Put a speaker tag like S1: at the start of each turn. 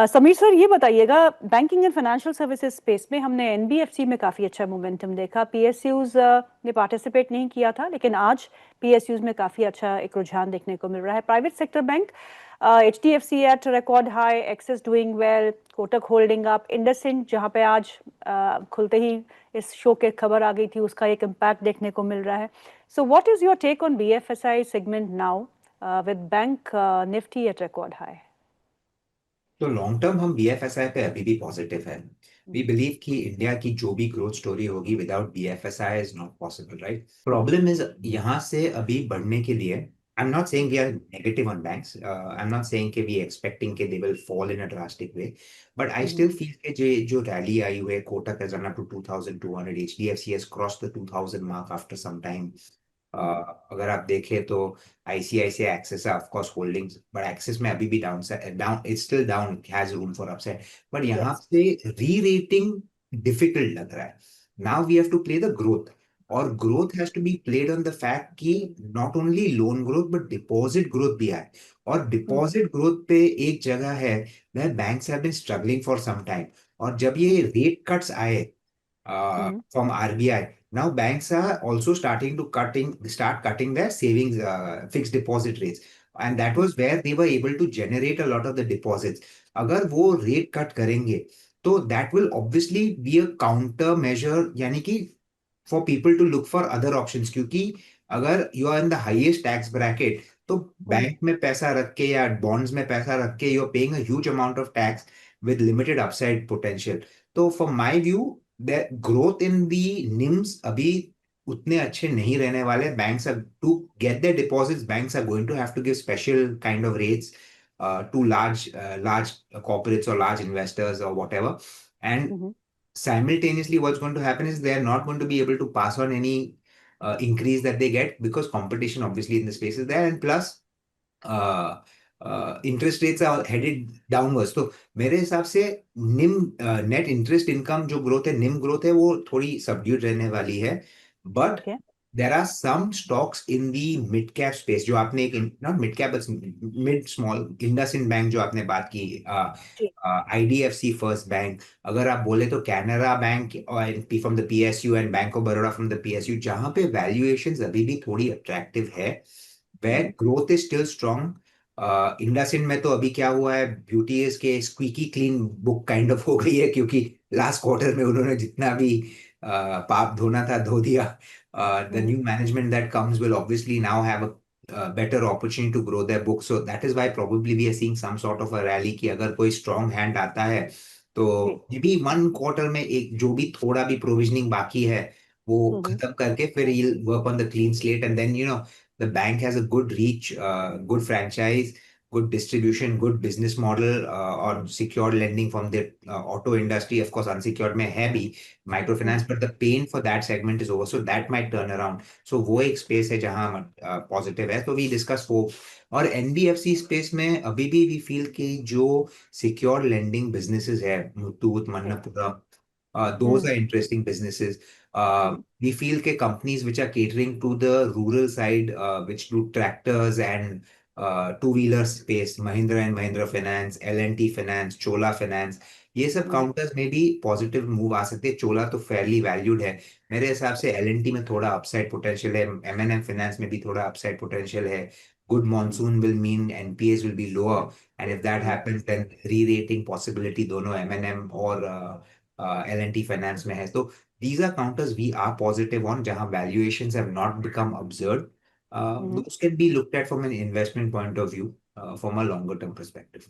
S1: Sameer sir, ये बताइएगा, banking and financial services space में हमने एनबीएफसी में काफ़ी अच्छा मोमेंटम देखा। पीएसयूज ने पार्टिसिपेट नहीं किया था, लेकिन आज पीएसयूज में काफ़ी अच्छा एक रुझान देखने को मिल रहा है। Private sector bank, HDFC at record high, Axis doing well, Kotak holding up, IndusInd जहाँ पे आज खुलते ही इस शो के खबर आ गई थी, उसका एक इम्पैक्ट देखने को मिल रहा है। So what is your take on BFSI segment now with bank Nifty at record high?
S2: तो लॉन्ग टर्म हम बीएफएसआई पे अभी भी पॉजिटिव है। वी बिलीव कि इंडिया की जो भी ग्रोथ स्टोरी होगी without BFSI is not possible, right? Problem is यहाँ से अभी बढ़ने के लिए I am not saying we are negative on banks, I am not saying कि वी एक्सपेक्टिंग कि they will fall in a drastic way, but I still feel कि जो रैली आई हुई है, Kotak has run up to 2200, HDFC has crossed the 2000 mark after some time. अगर आप देखें तो आईसीआईसीआई एक्सेस है of course holdings, but Axis में अभी भी down down it's still down, has room for upside, but यहाँ
S1: यस।
S2: से री रेटिंग डिफिकल्ट लग रहा है। Now we have to play the growth, और growth has to be played on the fact कि not only loan growth but deposit growth भी है। और डिपॉजिट ग्रोथ पे एक जगह है where banks have been struggling for some time, और जब ये रेट कट्स आए from RBI. Now banks are also starting to start cutting their savings fixed deposit rates, and that was where they were able to generate a lot of the deposits. अगर वो rate cut करेंगे तो that will obviously be a counter measure, यानी कि for people to look for other options, क्योंकि अगर you are in the highest tax bracket तो bank में पैसा रख के या बॉन्ड्स में पैसा रख के you are paying a huge amount of tax with limited upside potential. तो from my view the growth in the NIMS अभी उतने अच्छे नहीं रहने वाले। Banks are to get their deposits, banks are going to have to give special kind of rates to large corporates or large investors or whatever. And simultaneously what's going to happen is they are not going to be able to pass on any increase that they get, because competition obviously in the space is there, and plus interest rates are headed downwards. तो मेरे हिसाब से NIM net interest income जो growth है, NIM growth है, वो थोड़ी subdued रहने वाली है। But
S1: okay.
S2: There are some stocks in the mid cap space जो आपने एक, not mid cap but mid small, IndusInd bank जो आपने बात की,
S1: जी।
S2: आईडीएफसी फर्स्ट बैंक, अगर आप बोले तो कैनरा बैंक और from the PSU and bank of Baroda from the PSU, जहां पे वैल्यूएशंस अभी भी थोड़ी अट्रैक्टिव है, where growth is still strong. IndusInd में तो अभी क्या हुआ है, ब्यूटी इज के squeaky clean book kind of हो गई है, क्योंकि लास्ट क्वार्टर में उन्होंने जितना भी पाप धोना था धो दिया। The new management that comes will obviously now have a better opportunity to grow their book, so that is why probably we are seeing some sort of a rally कि अगर कोई strong hand आता है तो
S1: जी।
S2: May be one quarter में एक जो भी थोड़ा भी प्रोविजनिंग बाकी है वो खत्म करके फिर he'll work on the clean slate, and then the bank has a good reach, good franchise, good distribution, good business model, or secured lending from the auto industry. Of course, unsecured may have be microfinance, but the pain for that segment is over. So that might turn around. So वो एक space है जहाँ positive है. So we discuss वो, और NBFC space में अभी भी वी फील कि जो सिक्योर लेंडिंग बिजनेसेस है, Muthoot, मन्नपुरम, those are interesting businesses. We feel that companies which are catering to the rural side, which do tractors and two-wheeler space, Mahindra and Mahindra Finance, L&T Finance, Chola Finance, ये सब counters में भी positive move आ सकते हैं। चोला तो Fairlie valued है मेरे हिसाब से, एलएनटी में थोड़ा अपसाइड पोटेंशियल है, एमएनएम फाइनेंस में भी थोड़ा अपसाइड पोटेंशियल है। Good monsoon will mean NPS will be lower, and if that happens then re-rating possibility दोनों एमएनएम और एलएनटी फाइनेंस में है। तो these are counters we are positive on, jahan valuations have not become absurd. Those can be looked at from an investment point of view, from a longer term perspective.